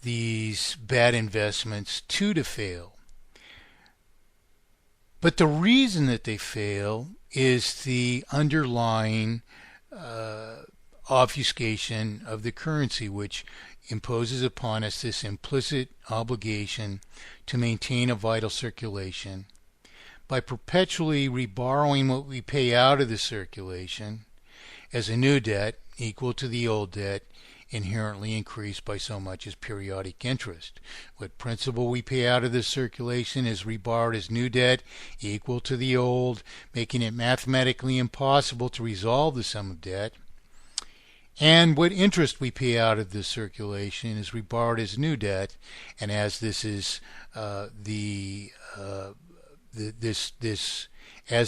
these bad investments to fail. But the reason that they fail is the underlying obfuscation of the currency, which imposes upon us this implicit obligation to maintain a vital circulation by perpetually reborrowing what we pay out of the circulation as a new debt equal to the old debt, inherently increased by so much as periodic interest. What principal we pay out of this circulation is reborrowed as new debt equal to the old, making it mathematically impossible to resolve the sum of debt. And what interest we pay out of this circulation is reborrowed as new debt, and as this is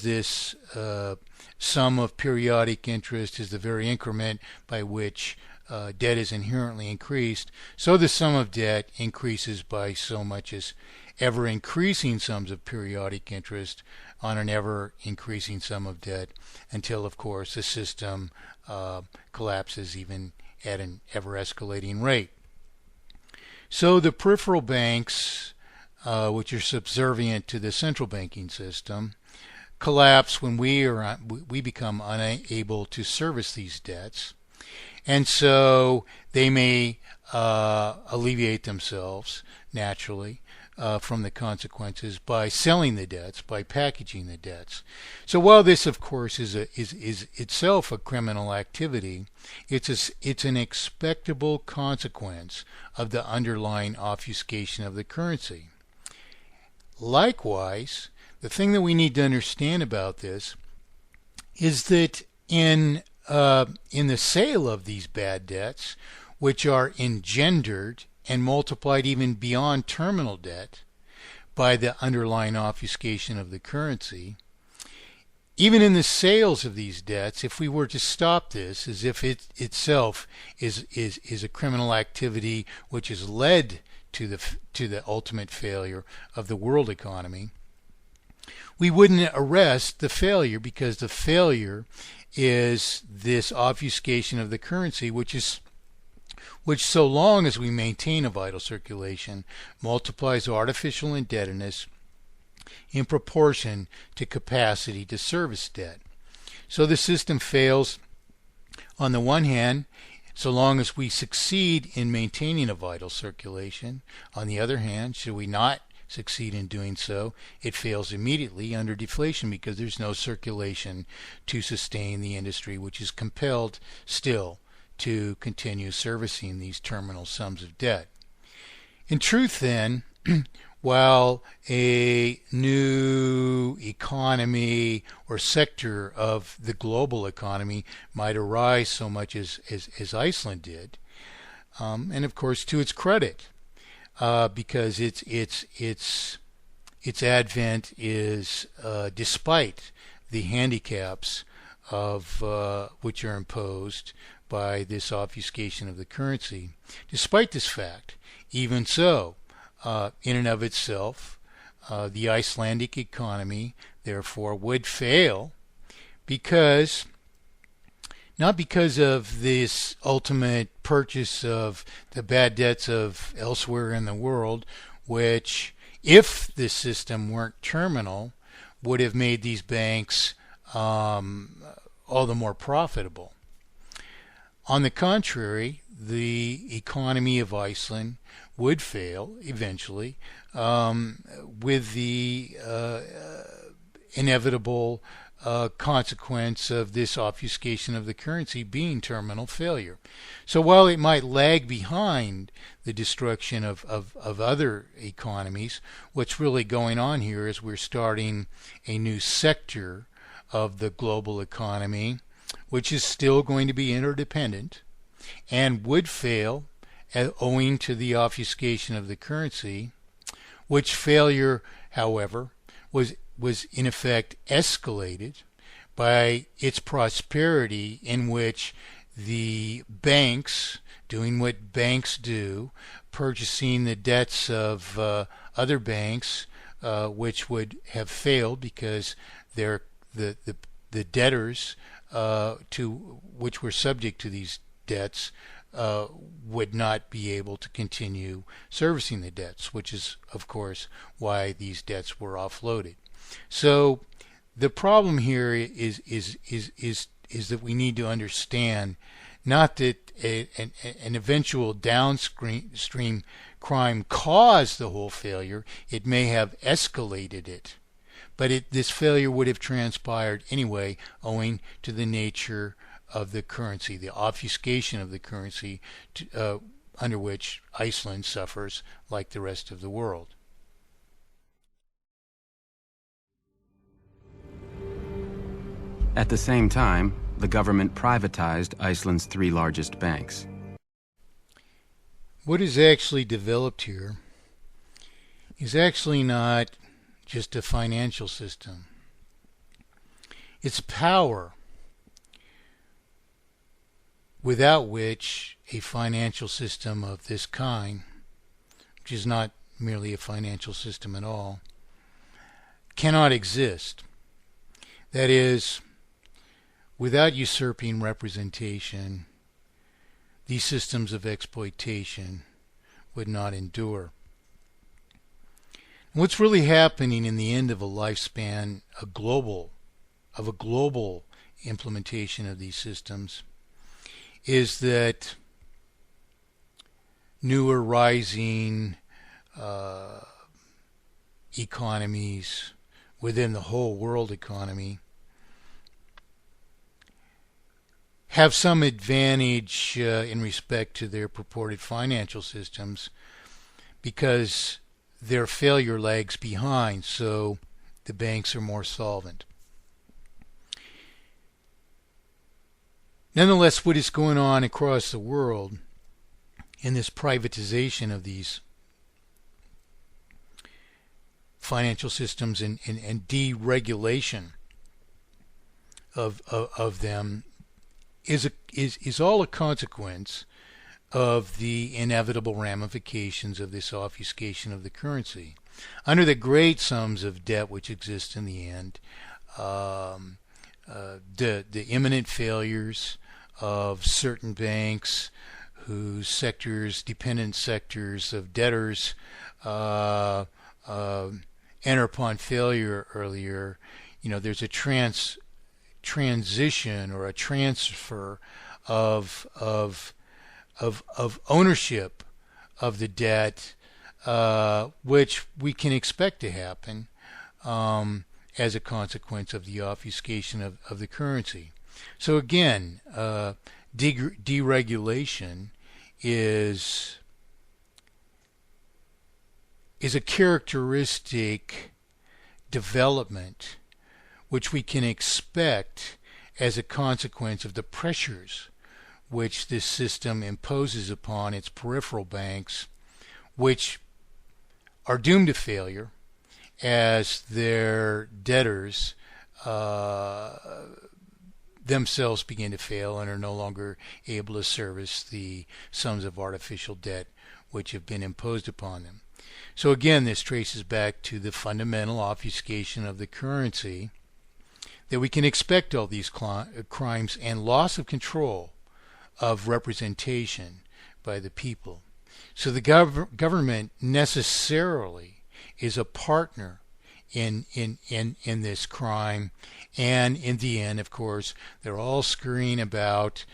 this sum of periodic interest is the very increment by which debt is inherently increased, so the sum of debt increases by so much as ever increasing sums of periodic interest on an ever increasing sum of debt, until of course the system collapses even at an ever escalating rate. So the peripheral banks, which are subservient to the central banking system, collapse when we become unable to service these debts. And so they may alleviate themselves naturally from the consequences by selling the debts, by packaging the debts. So while this, of course, is itself a criminal activity, it's an expectable consequence of the underlying obfuscation of the currency. Likewise, the thing that we need to understand about this is that in the sale of these bad debts, which are engendered and multiplied even beyond terminal debt by the underlying obfuscation of the currency, even in the sales of these debts, if we were to stop this, as if it itself is a criminal activity which has led to the ultimate failure of the world economy, we wouldn't arrest the failure, because the failure is this obfuscation of the currency, which so long as we maintain a vital circulation, multiplies artificial indebtedness in proportion to capacity to service debt. So the system fails on the one hand so long as we succeed in maintaining a vital circulation. On the other hand, should we not succeed in doing so, it fails immediately under deflation, because there's no circulation to sustain the industry, which is compelled still to continue servicing these terminal sums of debt. In truth, then, while a new economy or sector of the global economy might arise so much as Iceland did, and of course to its credit, because its advent is despite the handicaps of which are imposed by this obfuscation of the currency. Despite this fact, even so, in and of itself, the Icelandic economy therefore would fail, because not because of this ultimate purchase of the bad debts of elsewhere in the world, which, if this system weren't terminal, would have made these banks all the more profitable. On the contrary, the economy of Iceland would fail eventually, with the inevitable consequence of this obfuscation of the currency being terminal failure. So while it might lag behind the destruction of other economies, what's really going on here is we're starting a new sector of the global economy, which is still going to be interdependent and would fail owing to the obfuscation of the currency, which failure, however, was in effect escalated by its prosperity, in which the banks, doing what banks do, purchasing the debts of other banks, which would have failed because they're the debtors to which were subject to these debts would not be able to continue servicing the debts, which is, of course, why these debts were offloaded. So the problem here is that we need to understand not that an eventual downstream crime caused the whole failure. It may have escalated it, but this failure would have transpired anyway, owing to the nature of the currency, the obfuscation of the currency under which Iceland suffers like the rest of the world. At the same time, the government privatized Iceland's 3 largest banks. What is actually developed here is actually not just a financial system. It's power, without which a financial system of this kind, which is not merely a financial system at all, cannot exist. That is, without usurping representation, these systems of exploitation would not endure. What's really happening in the end of a lifespan, a global implementation of these systems, is that newer rising economies within the whole world economy have some advantage in respect to their purported financial systems because their failure lags behind, so the banks are more solvent. Nonetheless, what is going on across the world in this privatization of these financial systems and deregulation of them is all a consequence of the inevitable ramifications of this obfuscation of the currency. Under the great sums of debt which exist in the end, the imminent failures of certain banks whose dependent sectors of debtors enter upon failure earlier, there's a transition or a transfer of ownership of the debt, which we can expect to happen as a consequence of the obfuscation of the currency. So again, deregulation is a characteristic development which we can expect as a consequence of the pressures which this system imposes upon its peripheral banks, which are doomed to failure as their debtors themselves begin to fail and are no longer able to service the sums of artificial debt which have been imposed upon them. So again, this traces back to the fundamental obfuscation of the currency, that we can expect all these crimes and loss of control of representation by the people. So the government necessarily is a partner in this crime, and in the end, of course, they're all scurrying about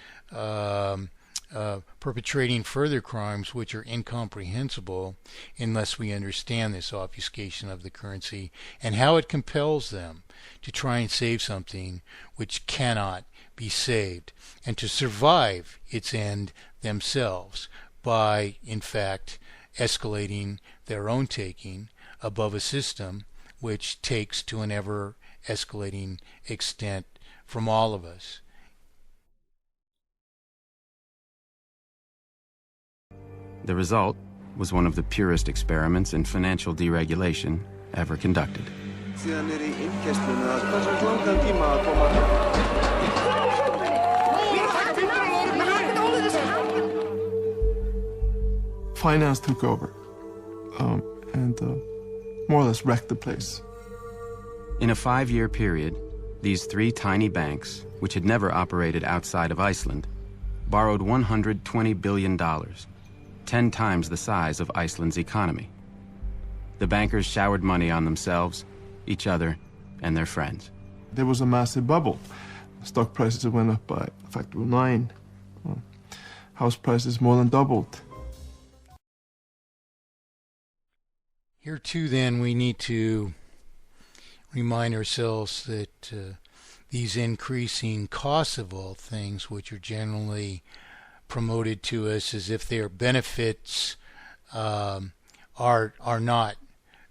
perpetrating further crimes which are incomprehensible unless we understand this obfuscation of the currency and how it compels them to try and save something which cannot be saved, and to survive its end themselves by, in fact, escalating their own taking above a system which takes to an ever-escalating extent from all of us. The result was one of the purest experiments in financial deregulation ever conducted. Finance took over and more or less wrecked the place. In a 5-year period, these 3 tiny banks, which had never operated outside of Iceland, borrowed $120 billion, 10 times the size of Iceland's economy. The bankers showered money on themselves, each other, and their friends. There was a massive bubble. Stock prices went up by a factor of 9. House prices more than doubled. Here too, then, we need to remind ourselves that these increasing costs of all things, which are generally promoted to us as if they are benefits, are not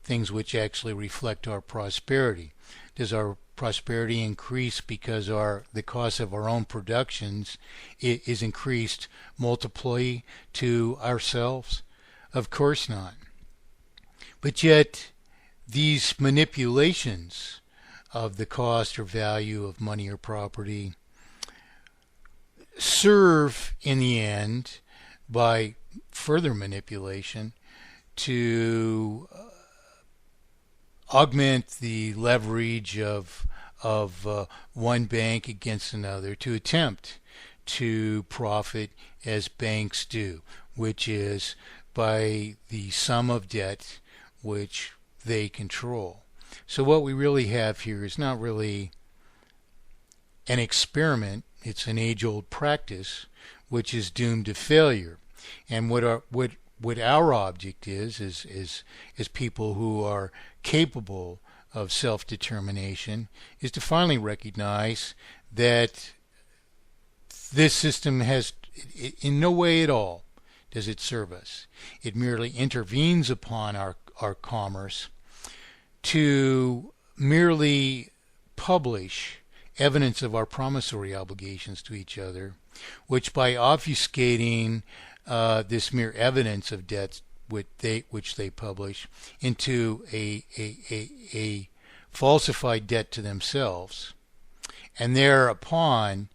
things which actually reflect our prosperity. Does our prosperity increase because the cost of our own productions is increased multiply to ourselves? Of course not. But yet, these manipulations of the cost or value of money or property serve, in the end, by further manipulation, to augment the leverage of one bank against another, to attempt to profit as banks do, which is by the sum of debt which they control. So what we really have here is not really an experiment, it's an age-old practice which is doomed to failure. And what our object is people who are capable of self-determination, is to finally recognize that this system has, in no way at all does it serve us. It merely intervenes upon our commerce to merely publish evidence of our promissory obligations to each other, which by obfuscating this mere evidence of debts which they publish into a falsified debt to themselves, and thereupon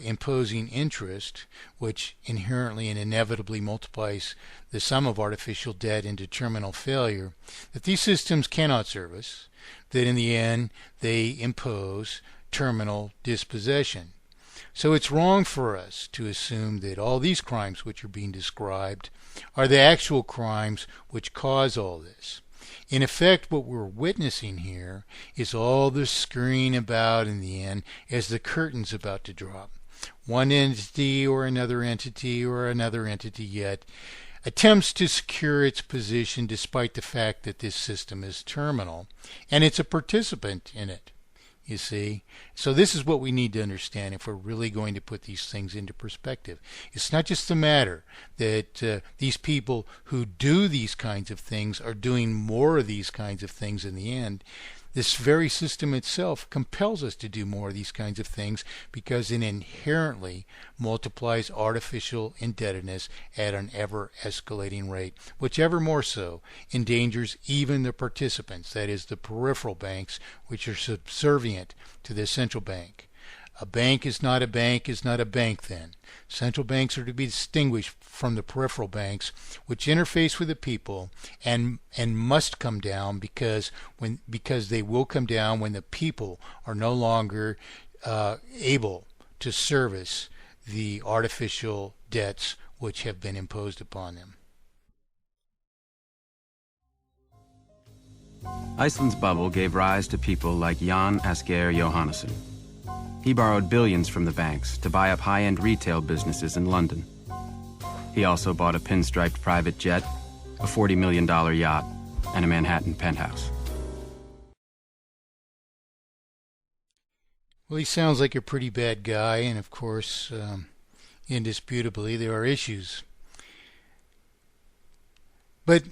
imposing interest, which inherently and inevitably multiplies the sum of artificial debt into terminal failure, that these systems cannot serve us, that in the end they impose terminal dispossession. So it's wrong for us to assume that all these crimes which are being described are the actual crimes which cause all this. In effect, what we're witnessing here is all the scurrying about in the end as the curtain's about to drop. One entity or another entity yet attempts to secure its position despite the fact that this system is terminal, and it's a participant in it. You see? So this is what we need to understand if we're really going to put these things into perspective. It's not just the matter that these people who do these kinds of things are doing more of these kinds of things in the end. This very system itself compels us to do more of these kinds of things because it inherently multiplies artificial indebtedness at an ever-escalating rate, which ever more so endangers even the participants, that is, the peripheral banks, which are subservient to the central bank. A bank is not a bank then. Central banks are to be distinguished from the peripheral banks, which interface with the people and must come down because they will come down when the people are no longer able to service the artificial debts which have been imposed upon them. Iceland's bubble gave rise to people like Jan Asgeir Johannesson. He borrowed billions from the banks to buy up high-end retail businesses in London. He also bought a pinstriped private jet, a $40 million yacht, and a Manhattan penthouse. Well, he sounds like a pretty bad guy, and of course, indisputably, there are issues. But